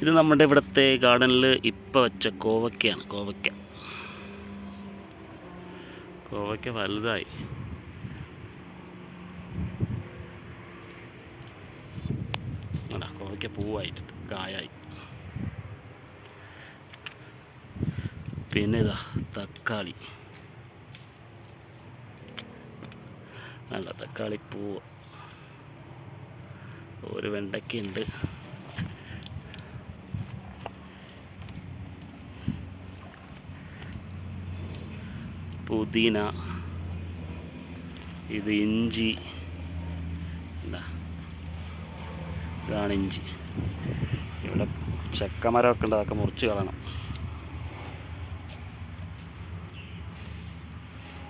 ഇത് നമ്മുടെ ഇവിടുത്തെ ഗാർഡനിൽ ഇപ്പോൾ വെച്ച കോവയ്ക്കയാണ്. കോവയ്ക്ക വലുതായി. കോവയ്ക്ക പൂവായിട്ടുണ്ട്, കായായി. പിന്നെ ഇതാ തക്കാളി, അല്ല തക്കാളിപ്പൂവ്. ഒരു വെണ്ടയ്ക്കുണ്ട്. പുതിന, ഇത് ഇഞ്ചി, ഇതാണ് ഇഞ്ചി. ഇവിടെ ചക്കമരമൊക്കെ ഉണ്ട്, അതൊക്കെ മുറിച്ച് കളയണം.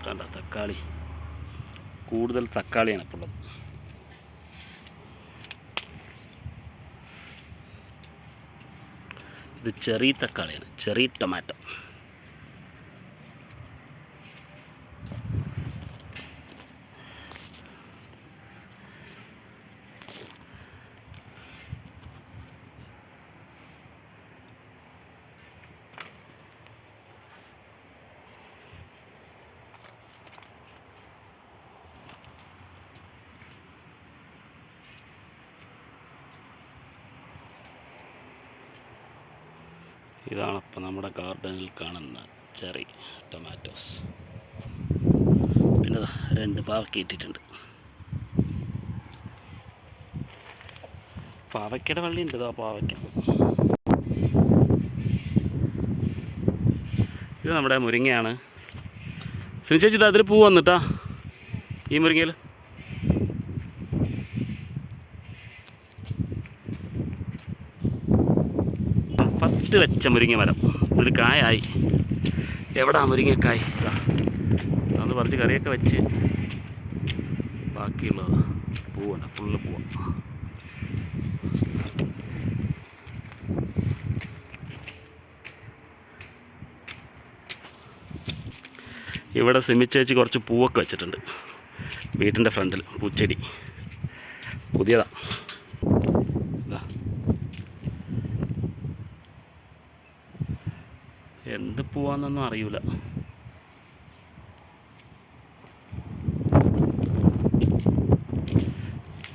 കണ്ട തക്കാളി, കൂടുതൽ തക്കാളിയാണ് ഇപ്പോൾ ഉള്ളത്. ഇത് ചെറിയ തക്കാളിയാണ്, ചെറിയ ടൊമാറ്റോ. ഇതാണ് ഇപ്പം നമ്മുടെ ഗാർഡനിൽ കാണുന്ന ചെറി ടൊമാറ്റോസ്. പിന്നെ 2 പാവയ്ക്ക ഇട്ടിട്ടുണ്ട്. പാവയ്ക്കയുടെ വള്ളി ഉണ്ട്. പാവയ്ക്ക. ഇത് നമ്മുടെ മുരിങ്ങയാണ്. സുനിച്ചേച്ചി ഇത് അതിൽ പൂ വന്നിട്ടാ ഈ മുരിങ്ങയിൽ. ഫസ്റ്റ് വെച്ച മുരിങ്ങ മരം, ഇതൊരു കായായി. എവിടാ മുരിങ്ങക്കായ്? അന്ന് പറിച്ച് കറിയൊക്കെ വെച്ച് ബാക്കിയുള്ളത് പൂവാണ്, ഫുള്ള് പൂവാണ്. ഇവിടെ സിമിച്ചേച്ചി കുറച്ച് പൂവൊക്കെ വെച്ചിട്ടുണ്ട് വീട്ടിൻ്റെ ഫ്രണ്ടിൽ. പൂച്ചെടി പുതിയതാണ്. എന്ത് പൂവാന്നൊന്നും അറിയില്ല.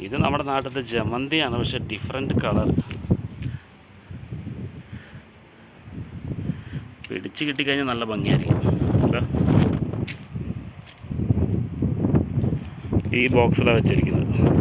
ഇത് നമ്മുടെ നാട്ടിലത്തെ ജമന്തിയാണ്, പക്ഷെ ഡിഫറെൻറ്റ് കളർ. പിടിച്ച് കിട്ടിക്കഴിഞ്ഞാൽ നല്ല ഭംഗിയായിരിക്കും. ഈ ബോക്സിലാണ് വെച്ചിരിക്കുന്നത്.